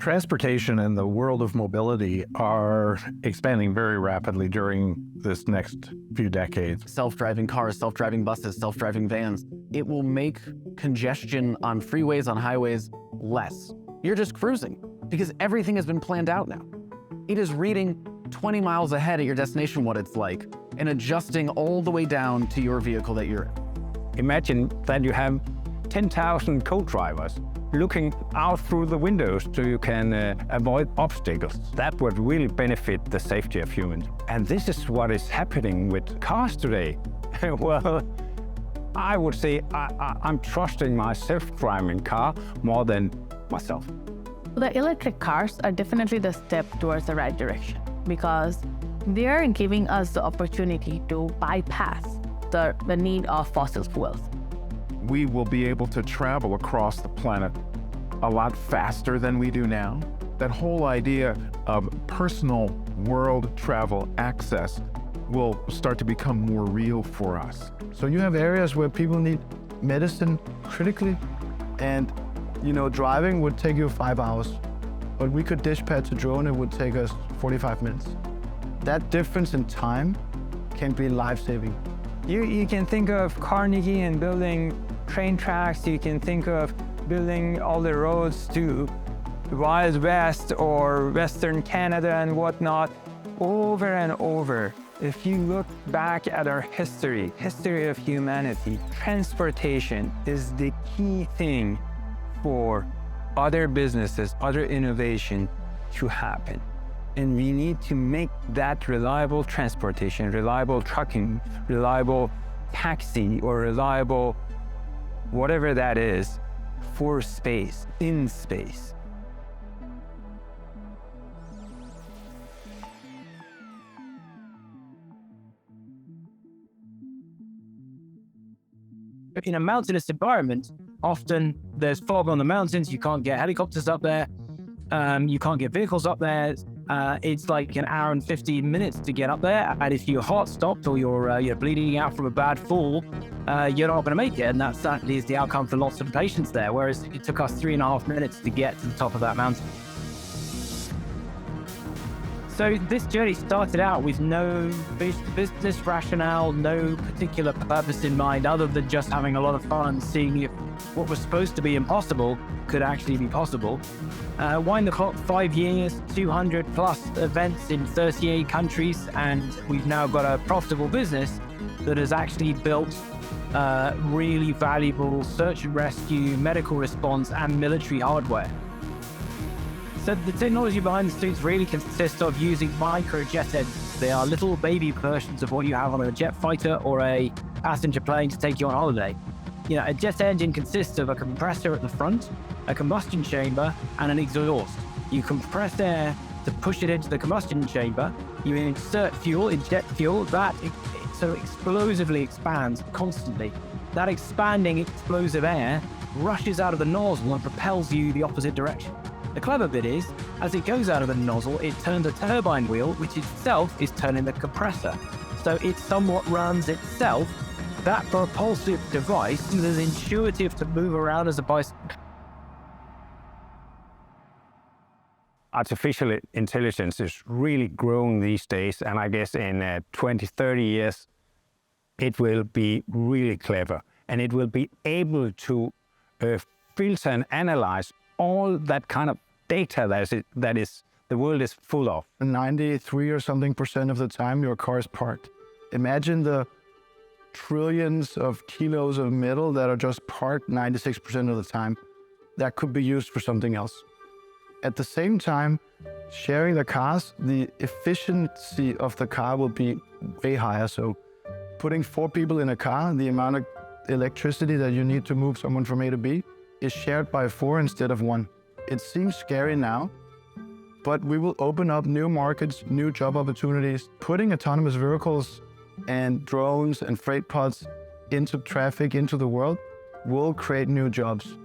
Transportation and the world of mobility are expanding very rapidly during this next few decades. Self-driving cars, self-driving buses, self-driving vans. It will make congestion on freeways, on highways, less. You're just cruising because everything has been planned out now. It is reading 20 miles ahead at your destination what it's like and adjusting all the way down to your vehicle that you're in. Imagine that you have 10,000 co-drivers looking out through the windows so you can avoid obstacles. That would really benefit the safety of humans. And this is what is happening with cars today. Well, I would say I'm trusting my self-driving car more than myself. The electric cars are definitely the step towards the right direction because they are giving us the opportunity to bypass the need of fossil fuels. We will be able to travel across the planet a lot faster than we do now. That whole idea of personal world travel access will start to become more real for us. So you have areas where people need medicine critically, and driving would take you 5 hours, but we could dispatch a drone, it would take us 45 minutes. That difference in time can be life-saving. You can think of Carnegie and building train tracks. You can think of building all the roads to Wild West or Western Canada and whatnot, over and over. If you look back at our history of humanity, transportation is the key thing for other businesses, other innovation to happen. And we need to make that reliable transportation, reliable trucking, reliable taxi, or reliable whatever that is, for space, in space. In a mountainous environment, often there's fog on the mountains, you can't get helicopters up there, you can't get vehicles up there. It's like an hour and 15 minutes to get up there, and if your heart stopped or you're bleeding out from a bad fall, you're not going to make it, and that certainly is the outcome for lots of patients there, whereas it took us 3.5 minutes to get to the top of that mountain. So this journey started out with no business rationale, no particular purpose in mind other than just having a lot of fun, seeing if what was supposed to be impossible could actually be possible. Wind the clock 5 years, 200 plus events in 38 countries, and we've now got a profitable business that has actually built really valuable search and rescue, medical response, and military hardware. So the technology behind the suits really consists of using micro jet engines. They are little baby versions of what you have on a jet fighter or a passenger plane to take you on holiday. A jet engine consists of a compressor at the front, a combustion chamber, and an exhaust. You compress air to push it into the combustion chamber. You insert fuel, inject fuel, that so explosively expands constantly. That expanding explosive air rushes out of the nozzle and propels you the opposite direction. The clever bit is, as it goes out of the nozzle, it turns a turbine wheel, which itself is turning the compressor. So it somewhat runs itself. That propulsive device is as intuitive to move around as a bicycle. Artificial intelligence is really growing these days, and I guess in 20, 30 years, it will be really clever, and it will be able to filter and analyze all that kind of data that is the world is full of. 93 or something % of the time your car is parked. Imagine the trillions of kilos of metal that are just parked 96% of the time. That could be used for something else. At the same time, sharing the cars, the efficiency of the car will be way higher. So putting 4 people in a car, the amount of electricity that you need to move someone from A to B is shared by 4 instead of 1. It seems scary now, but we will open up new markets, new job opportunities. Putting autonomous vehicles and drones and freight pods into traffic, into the world, will create new jobs.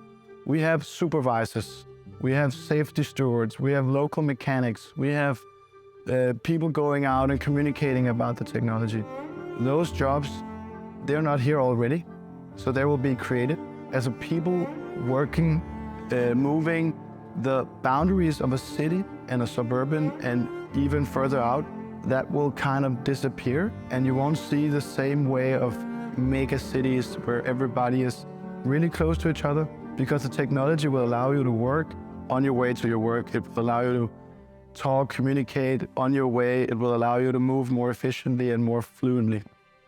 We have supervisors, we have safety stewards, we have local mechanics, we have people going out and communicating about the technology. Those jobs, they're not here already, so they will be created. As a people working, moving, the boundaries of a city and a suburban and even further out, that will kind of disappear, and you won't see the same way of mega cities where everybody is really close to each other, because the technology will allow you to work on your way to your work. It will allow you to talk, communicate on your way. It will allow you to move more efficiently and more fluently.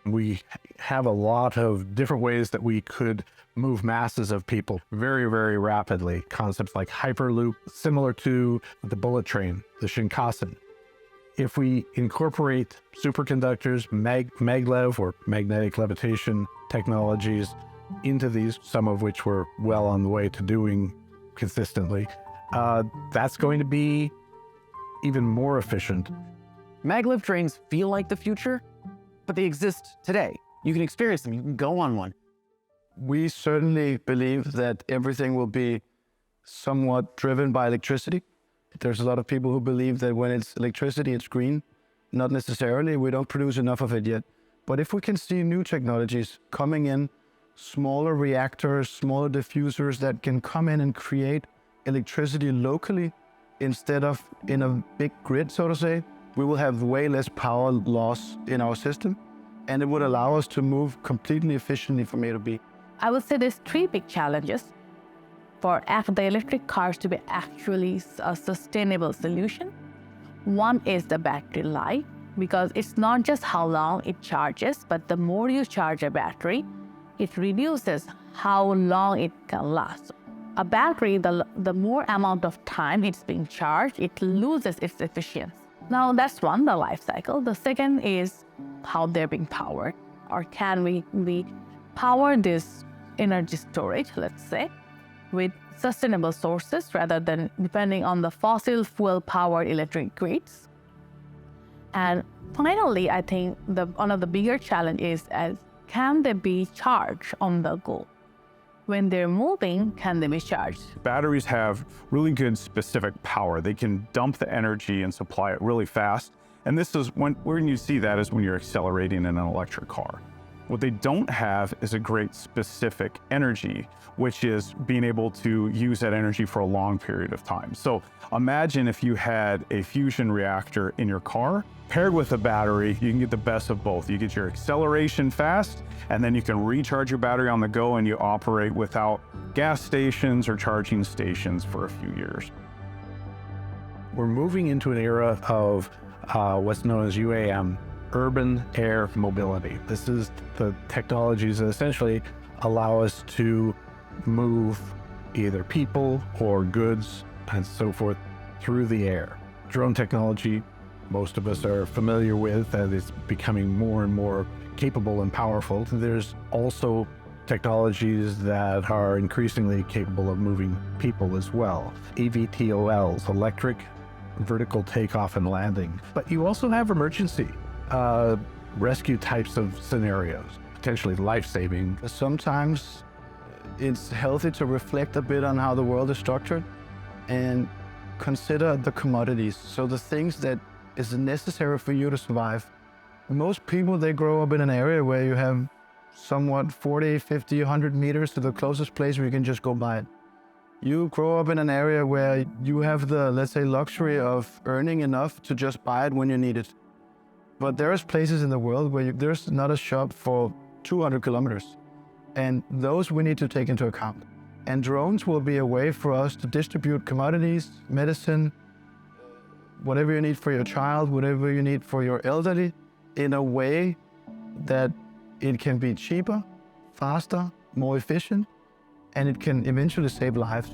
We have a lot of different ways that we could move masses of people very, very rapidly. Concepts like Hyperloop, similar to the bullet train, the Shinkansen. If we incorporate superconductors, maglev or magnetic levitation technologies into these, some of which we're well on the way to doing consistently, that's going to be even more efficient. Maglev trains feel like the future, but they exist today. You can experience them, you can go on one. We certainly believe that everything will be somewhat driven by electricity. There's a lot of people who believe that when it's electricity, it's green. Not necessarily, we don't produce enough of it yet. But if we can see new technologies coming in, smaller reactors, smaller diffusers that can come in and create electricity locally instead of in a big grid, so to say, we will have way less power loss in our system, and it would allow us to move completely efficiently from A to B. I would say there's three big challenges for the electric cars to be actually a sustainable solution. One is the battery life, because it's not just how long it charges, but the more you charge a battery, it reduces how long it can last. A battery, the more amount of time it's being charged, it loses its efficiency. Now that's one, the life cycle. The second is how they're being powered, or can we power this energy storage, let's say, with sustainable sources rather than depending on the fossil fuel powered electric grids. And finally, I think one of the bigger challenges is, can they be charged on the go? When they're moving, can they be charged? Batteries have really good specific power. They can dump the energy and supply it really fast. And this is when you see that is when you're accelerating in an electric car. What they don't have is a great specific energy, which is being able to use that energy for a long period of time. So imagine if you had a fusion reactor in your car, paired with a battery, you can get the best of both. You get your acceleration fast, and then you can recharge your battery on the go, and you operate without gas stations or charging stations for a few years. We're moving into an era of what's known as UAM, urban air mobility. This is the technologies that essentially allow us to move either people or goods and so forth through the air. Drone technology, most of us are familiar with, and it's becoming more and more capable and powerful. There's also technologies that are increasingly capable of moving people as well. eVTOLs, electric vertical takeoff and landing. But you also have emergency rescue types of scenarios, potentially life-saving. Sometimes it's healthy to reflect a bit on how the world is structured and consider the commodities. So the things that is necessary for you to survive. Most people, they grow up in an area where you have somewhat 40, 50, 100 meters to the closest place where you can just go buy it. You grow up in an area where you have the, let's say, luxury of earning enough to just buy it when you need it. But there's places in the world where there's not a shop for 200 kilometers. And those we need to take into account. And drones will be a way for us to distribute commodities, medicine, whatever you need for your child, whatever you need for your elderly, in a way that it can be cheaper, faster, more efficient, and it can eventually save lives.